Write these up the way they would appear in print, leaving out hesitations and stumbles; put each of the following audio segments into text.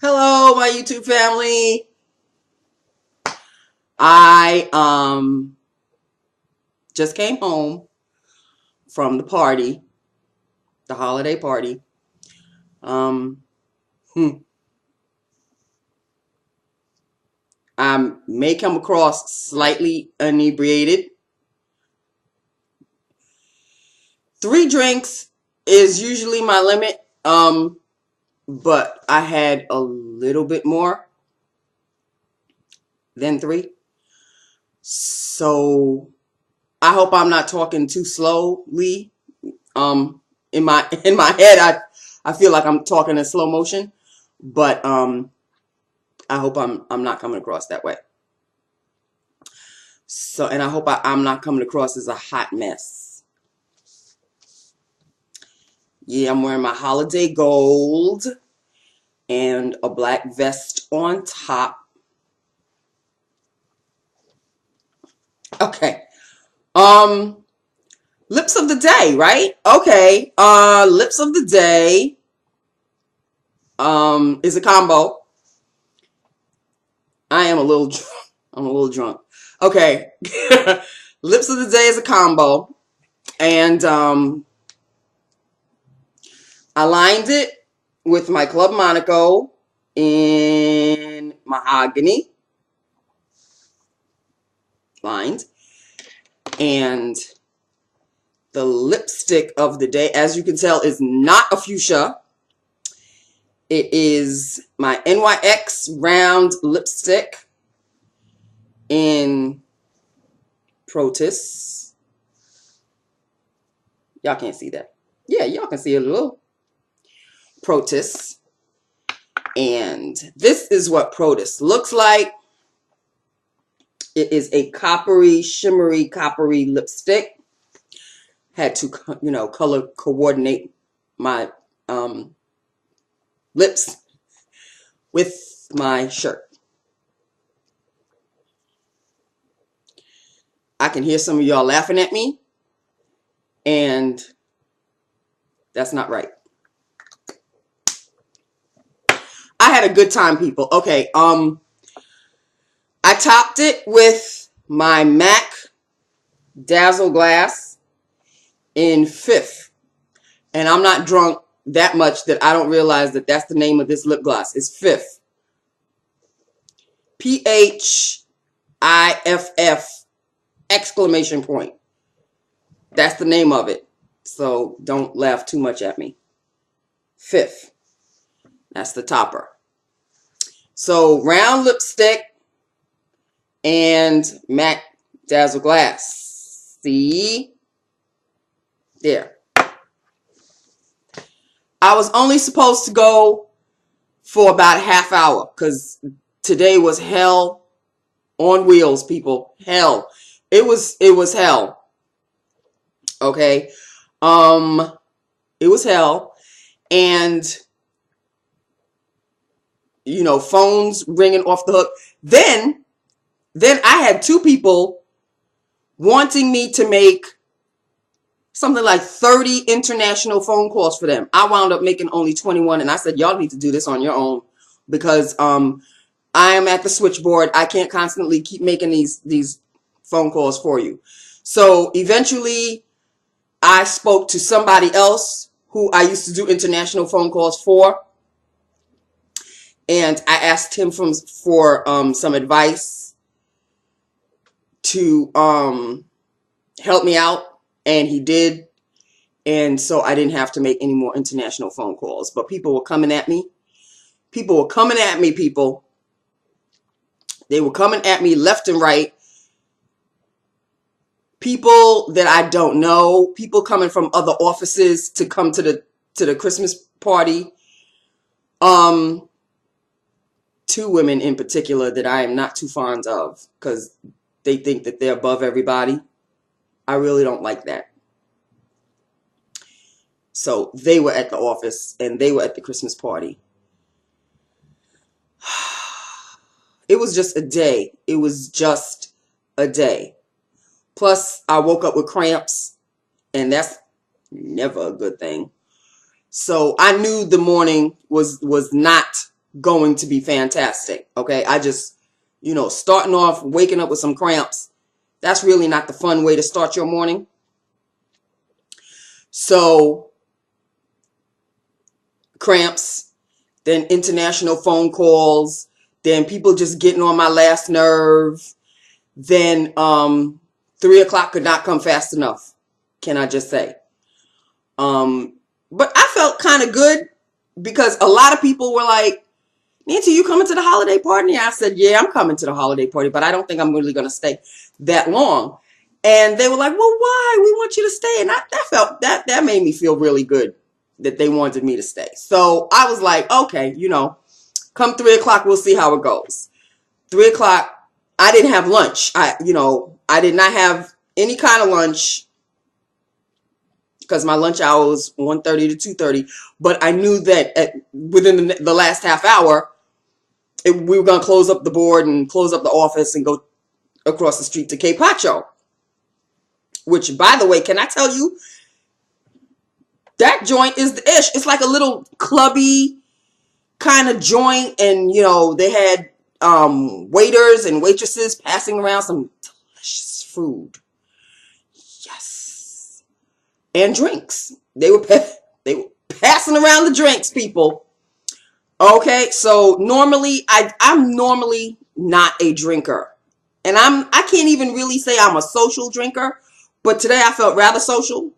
Hello, my YouTube family. I just came home from the party, the holiday party. Um, I may come across slightly inebriated. 3 drinks is usually my limit. But I had a little bit more than 3. So I hope I'm not talking too slowly. In my head, I feel like I'm talking in slow motion, but I hope I'm not coming across that way. So, and I hope I'm not coming across as a hot mess. Yeah, I'm wearing my holiday gold and a black vest on top. Okay. Lips of the day, right? Okay. Lips of the day is a combo. I am a little drunk. I'm a little drunk. Okay. Lips of the day is a combo. And I lined it with my Club Monaco in Mahogany. Lined. And the lipstick of the day, as you can tell, is not a fuchsia. It is my NYX Round Lipstick in Protus. Y'all can't see that. Yeah, y'all can see it a little. Protus. And this is what Protus looks like. It is a coppery, shimmery, coppery lipstick. Had to, color coordinate my lips with my shirt. I can hear some of y'all laughing at me, and that's not right. I had a good time, people. Okay, I topped it with my MAC Dazzleglass in 5th. And I'm not drunk that much that I don't realize that that's the name of this lip gloss. It's 5th. PHIFF exclamation point. That's the name of it. So don't laugh too much at me. 5th. That's the topper. So round lipstick and MAC Dazzleglass. See? There. I was only supposed to go for about a half hour because today was hell on wheels, people. Hell. It was hell. Okay. It was hell. And phones ringing off the hook. Then I had 2 people wanting me to make something like 30 international phone calls for them. I wound up making only 21, and I said, y'all need to do this on your own because I am at the switchboard. I can't constantly keep making these phone calls for you. So eventually I spoke to somebody else who I used to do international phone calls for, and I asked him for some advice to help me out. And he did. And so I didn't have to make any more international phone calls. But people were coming at me. People were coming at me, people. They were coming at me left and right. People that I don't know. People coming from other offices to come to the Christmas party. 2 women in particular that I am not too fond of because they think that they're above everybody. I really don't like that. So they were at the office and they were at the Christmas party. It was just a day. It was just a day. Plus, I woke up with cramps, and that's never a good thing. So I knew the morning was not going to be fantastic. Okay, I just, starting off, waking up with some cramps, that's really not the fun way to start your morning. So, cramps, then international phone calls, then people just getting on my last nerve, then 3 o'clock could not come fast enough, can I just say. But I felt kind of good because a lot of people were like, Nancy, you coming to the holiday party? I said, yeah, I'm coming to the holiday party, but I don't think I'm really going to stay that long. And they were like, well, why? We want you to stay. And that made me feel really good that they wanted me to stay. So I was like, okay, come 3 o'clock, we'll see how it goes. 3 o'clock, I didn't have lunch. I did not have any kind of lunch because my lunch hour was 1:30 to 2:30. But I knew that within the last half hour, we were going to close up the board and close up the office and go across the street to Cape Pacho. Which, by the way, can I tell you, that joint is the ish. It's like a little clubby kind of joint. And, they had waiters and waitresses passing around some delicious food. Yes. And drinks. They were passing around the drinks, people. Okay, so normally, I'm normally not a drinker. And I can't even really say I'm a social drinker. But today I felt rather social.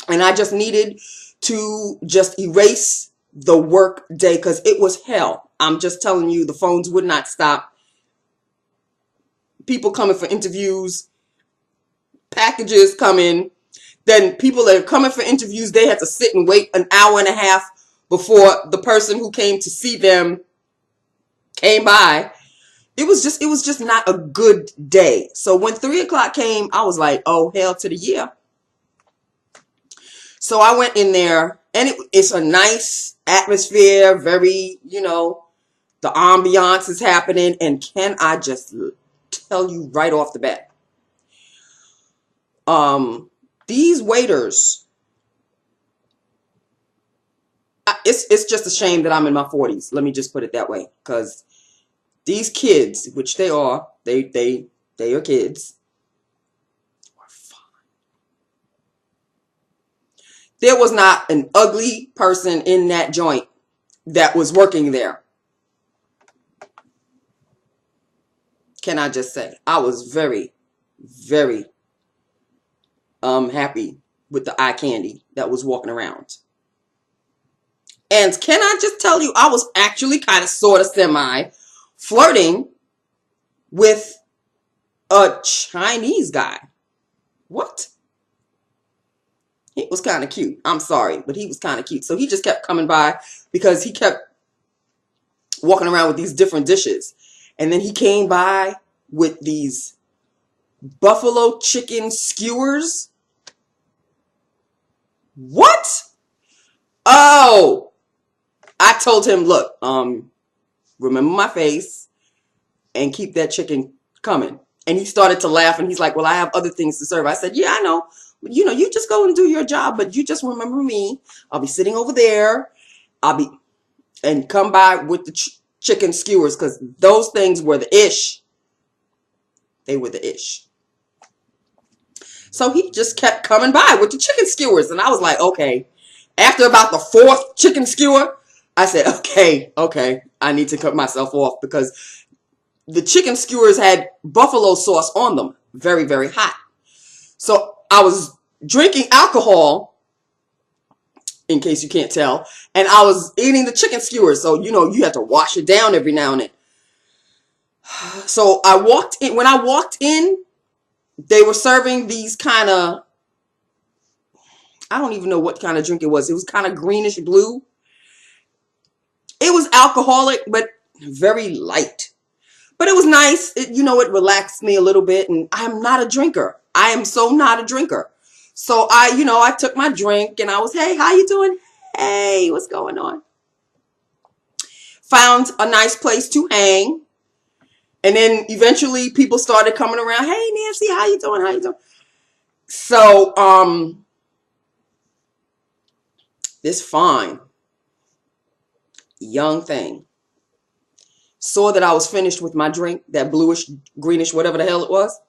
And I just needed to just erase the work day because it was hell. I'm just telling you, the phones would not stop. People coming for interviews, packages coming. Then people that are coming for interviews, they had to sit and wait an hour and a half before the person who came to see them came by. It was just not a good day. So when 3 o'clock came, I was like, oh, hell to the yeah. So I went in there, and it's a nice atmosphere, very, the ambiance is happening. And can I just tell you right off the bat, these waiters, it's just a shame that I'm in my 40s. Let me just put it that way, because these kids, which they are, they are kids, were fine. There was not an ugly person in that joint that was working there. Can I just say, I was very, very happy with the eye candy that was walking around. And can I just tell you, I was actually kind of sort of semi flirting with a Chinese guy. What? He was kind of cute. I'm sorry, but he was kind of cute. So he just kept coming by because he kept walking around with these different dishes. And then he came by with these buffalo chicken skewers. What? Oh, I told him, look, remember my face and keep that chicken coming. And he started to laugh and he's like, well, I have other things to serve. I said, yeah, I know. You just go and do your job, but you just remember me. I'll be sitting over there. And come by with the chicken skewers because those things were the ish. They were the ish. So he just kept coming by with the chicken skewers. And I was like, okay. After about the fourth chicken skewer, I said, okay, I need to cut myself off because the chicken skewers had buffalo sauce on them. Very, very hot. So I was drinking alcohol, in case you can't tell, and I was eating the chicken skewers. So, you have to wash it down every now and then. So I walked in. When I walked in, they were serving these kind of, I don't even know what kind of drink it was. It was kind of greenish blue. It was alcoholic, but very light. But it was nice. It relaxed me a little bit. And I'm not a drinker. I am so not a drinker. So I took my drink and I was, hey, how you doing? Hey, what's going on? Found a nice place to hang. And then eventually people started coming around. Hey, Nancy, how you doing? How you doing? So, it's fine. young thing, saw that I was finished with my drink, that bluish, greenish, whatever the hell it was.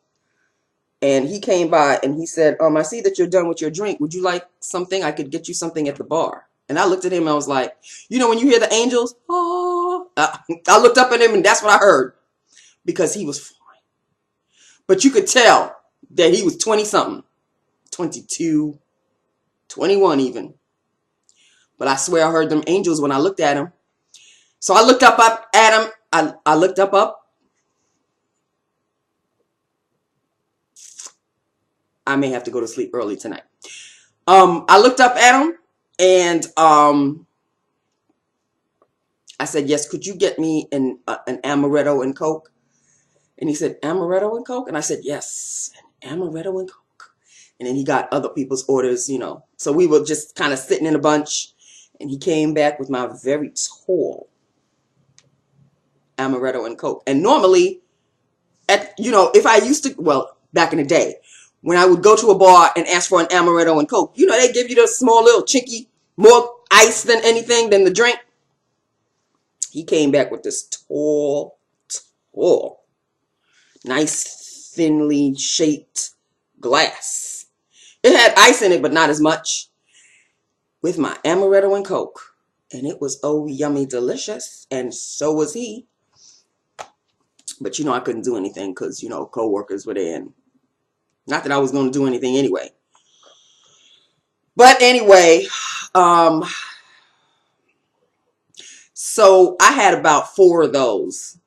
And he came by and he said, I see that you're done with your drink. Would you like something? I could get you something at the bar. And I looked at him and I was like, you know, when you hear the angels, oh, I looked up at him and that's what I heard, because he was foreign. But you could tell that he was 20 something, 22, 21 even. But I swear I heard them angels when I looked at him. So I looked up at him. I looked up. I may have to go to sleep early tonight. I looked up at him and I said, yes, could you get me an amaretto and Coke? And he said, amaretto and Coke? And I said, yes, an amaretto and Coke. And then he got other people's orders, you know. So we were just kind of sitting in a bunch. And he came back with my very tall amaretto and Coke. And normally, if I used to, well, back in the day, when I would go to a bar and ask for an amaretto and Coke, you know, they give you the small little chinky, more ice than anything than the drink. He came back with this tall, nice, thinly shaped glass. It had ice in it, but not as much, with my amaretto and Coke. And it was, oh, yummy, delicious. And so was he. But, you know, I couldn't do anything because, you know, co-workers were there. And not that I was going to do anything anyway. But anyway, so I had about 4 of those.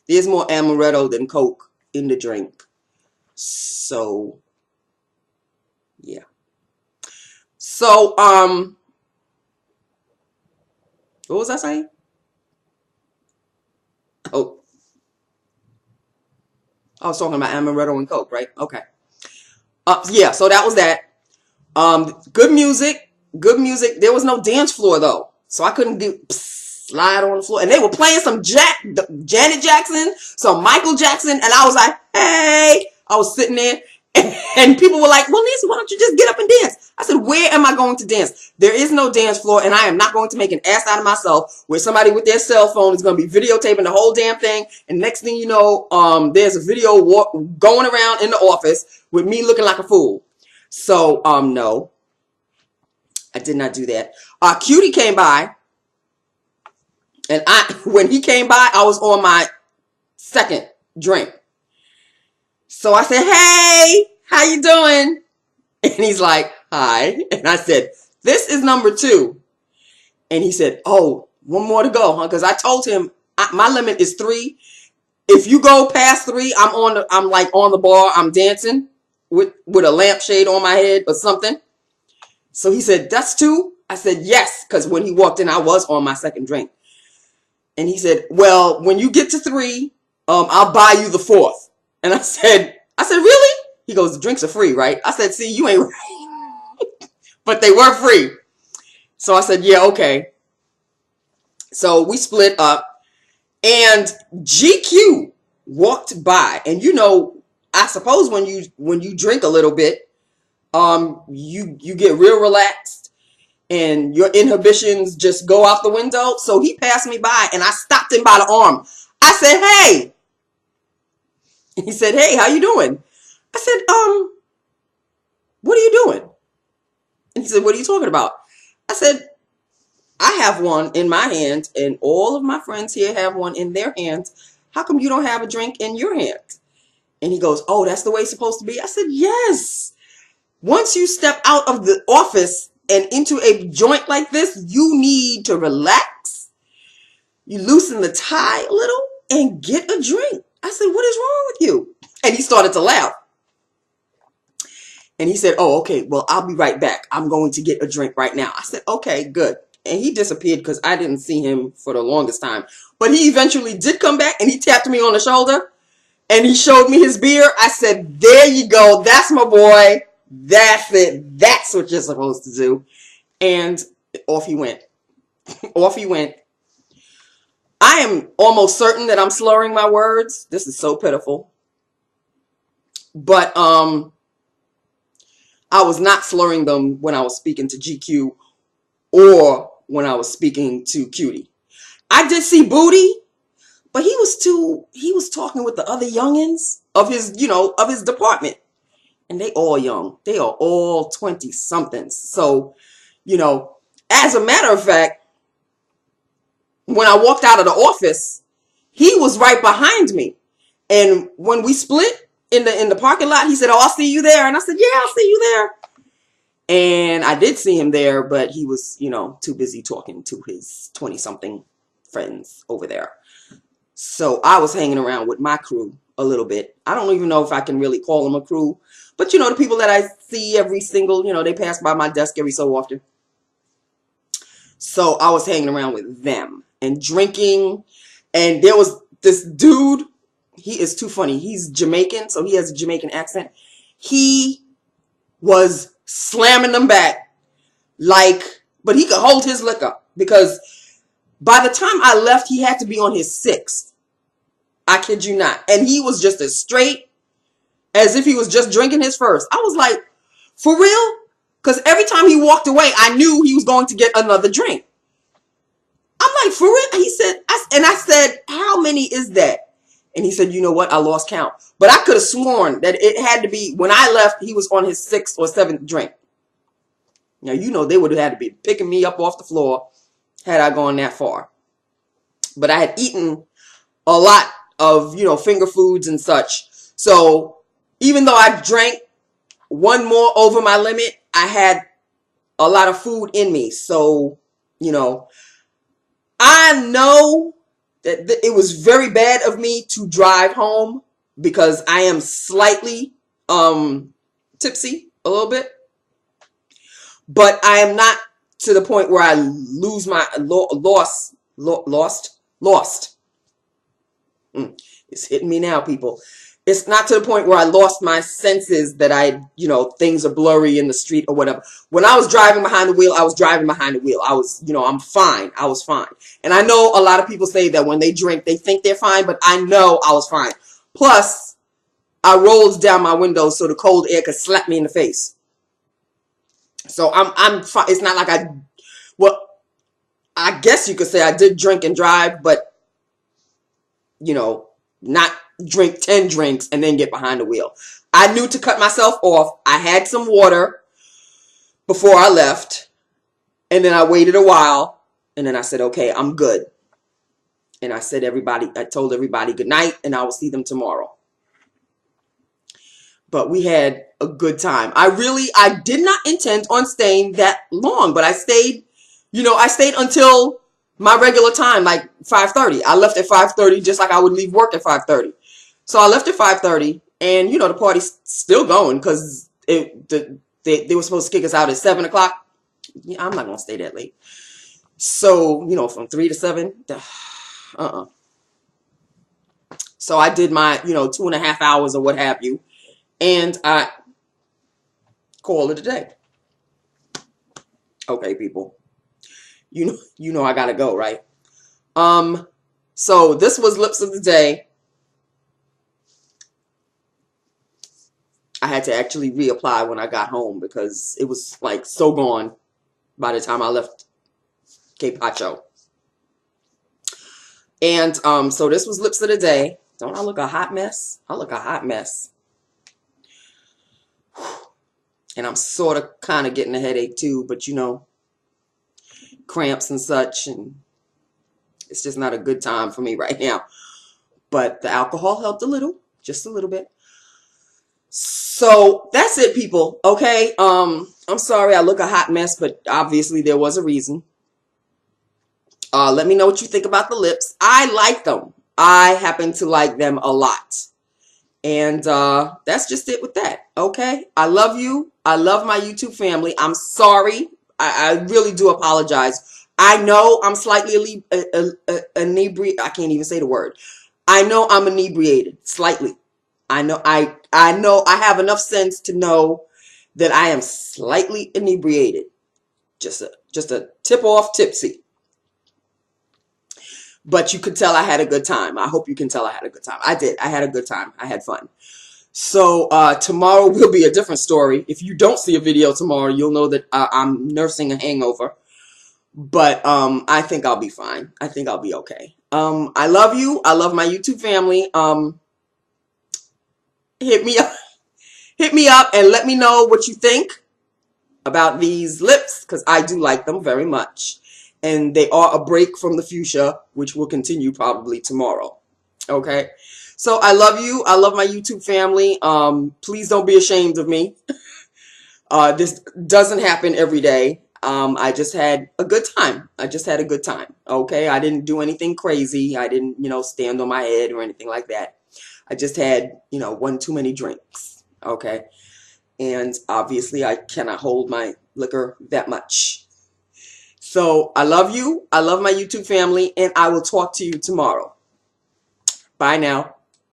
There's more amaretto than Coke in the drink. So, yeah. So, what was I saying? Oh, I was talking about amaretto and Coke, right? Okay. Yeah, so that was that. Good music. There was no dance floor though, so I couldn't slide on the floor. And they were playing some Janet Jackson, some Michael Jackson, and I was like, hey. I was sitting there, and people were like, well, Nancy, why don't you just get up and dance? I said, where am I going to dance? There is no dance floor, and I am not going to make an ass out of myself where somebody with their cell phone is going to be videotaping the whole damn thing, and next thing you know, there's a video going around in the office with me looking like a fool. So, no, I did not do that. Cutie came by, and when he came by, I was on my second drink. So I said, hey, how you doing? And he's like, hi. And I said, this is number 2. And he said, oh, 1 more to go, huh? Because I told him my limit is 3. If you go past 3, I'm like on the bar. I'm dancing with a lampshade on my head or something. So he said, that's 2? I said, yes. Because when he walked in, I was on my second drink. And he said, well, when you get to 3, I'll buy you the 4th. And I said, really? He goes, the drinks are free, right? I said, see, you ain't right. But they were free. So I said, yeah, okay. So we split up. And GQ walked by. And, you know, I suppose when you drink a little bit, you get real relaxed. And your inhibitions just go out the window. So he passed me by. And I stopped him by the arm. I said, hey. He said, hey, how you doing? I said, what are you doing? And he said, what are you talking about? I said, I have one in my hand and all of my friends here have one in their hands. How come you don't have a drink in your hand? And he goes, oh, that's the way it's supposed to be? I said, yes. Once you step out of the office and into a joint like this, you need to relax. You loosen the tie a little and get a drink. I said, what is wrong with you? And he started to laugh. And he said, oh, okay, well, I'll be right back. I'm going to get a drink right now. I said, okay, good. And he disappeared because I didn't see him for the longest time. But he eventually did come back and he tapped me on the shoulder and he showed me his beer. I said, there you go. That's my boy. That's it. That's what you're supposed to do. And off he went. Off he went. I am almost certain that I'm slurring my words. This is so pitiful. But I was not slurring them when I was speaking to GQ or when I was speaking to Cutie. I did see Booty, but he was talking with the other youngins of his, of his department. And they all young. They are all 20 somethings. So, as a matter of fact, when I walked out of the office, he was right behind me. And when we split in the parking lot, he said, "Oh, I'll see you there." And I said, "Yeah, I'll see you there." And I did see him there, but he was, too busy talking to his 20-something friends over there. So I was hanging around with my crew a little bit. I don't even know if I can really call them a crew, but the people that I see every single, they pass by my desk every so often. So I was hanging around with them and drinking. And there was this dude. He is too funny. He's Jamaican, so he has a Jamaican accent. He was slamming them back but he could hold his liquor, because by the time I left, he had to be on his 6th. I kid you not. And he was just as straight as if he was just drinking his first. I was like, for real? Because every time he walked away, I knew he was going to get another drink. I'm like, for real? He said, I said, how many is that? And he said, "You know what? I lost count." But I could have sworn that it had to be, when I left, he was on his 6th or 7th drink. Now, they would have had to be picking me up off the floor had I gone that far. But I had eaten a lot of, finger foods and such. So even though I drank one more over my limit, I had a lot of food in me. So, I know that it was very bad of me to drive home, because I am slightly tipsy a little bit, but I am not to the point where I lose my lost. It's hitting me now, people. It's not to the point where I lost my senses, that things are blurry in the street or whatever. When I was driving behind the wheel, I was driving behind the wheel. I was, I'm fine. I was fine. And I know a lot of people say that when they drink, they think they're fine, but I know I was fine. Plus, I rolled down my window so the cold air could slap me in the face. So I'm fine. It's not like I guess you could say I did drink and drive, but, not drink 10 drinks and then get behind the wheel. I knew to cut myself off. I had some water before I left, and then I waited a while, and then I said, "Okay, I'm good." And I told everybody good night, and I will see them tomorrow. But we had a good time. I did not intend on staying that long, but I stayed, I stayed until my regular time, like 5:30. I left at 5:30, just like I would leave work at 5:30. So I left at 5:30, and the party's still going, because they were supposed to kick us out at 7 o'clock. Yeah, I'm not gonna stay that late. So from 3 to 7, So I did my 2.5 hours or what have you, and I called it a day. Okay, people. You know I gotta go, right? So this was Lips of the Day. I had to actually reapply when I got home, because it was like so gone by the time I left Cape Pacho. And so this was Lips of the Day. Don't I look a hot mess? I look a hot mess. And I'm sort of kind of getting a headache too, but cramps and such, and it's just not a good time for me right now. But the alcohol helped a little, just a little bit. So that's it, people. Okay, I'm sorry I look a hot mess, but obviously there was a reason. Let me know what you think about the lips. I like them. I happen to like them a lot. And that's just it with that. Okay, I love you. I love my YouTube family. I'm sorry. I really do apologize. I know I'm slightly inebriated. I can't even say the word. I know I'm inebriated slightly. I know I have enough sense to know that I am slightly inebriated. Just a tip off tipsy. But you could tell I had a good time. I hope you can tell I had a good time. I did. I had a good time. I had fun. So tomorrow will be a different story. If you don't see a video tomorrow, you'll know that I'm nursing a hangover. But I think I'll be fine. I think I'll be okay. I love you. I love my YouTube family. Hit me up. Hit me up and let me know what you think about these lips, because I do like them very much. And they are a break from the fuchsia, which will continue probably tomorrow. Okay? So I love you. I love my YouTube family. Please don't be ashamed of me. This doesn't happen every day. I just had a good time. I just had a good time. Okay? I didn't do anything crazy. I didn't, stand on my head or anything like that. I just had, one too many drinks. Okay? And obviously I cannot hold my liquor that much. So I love you. I love my YouTube family, and I will talk to you tomorrow. Bye now.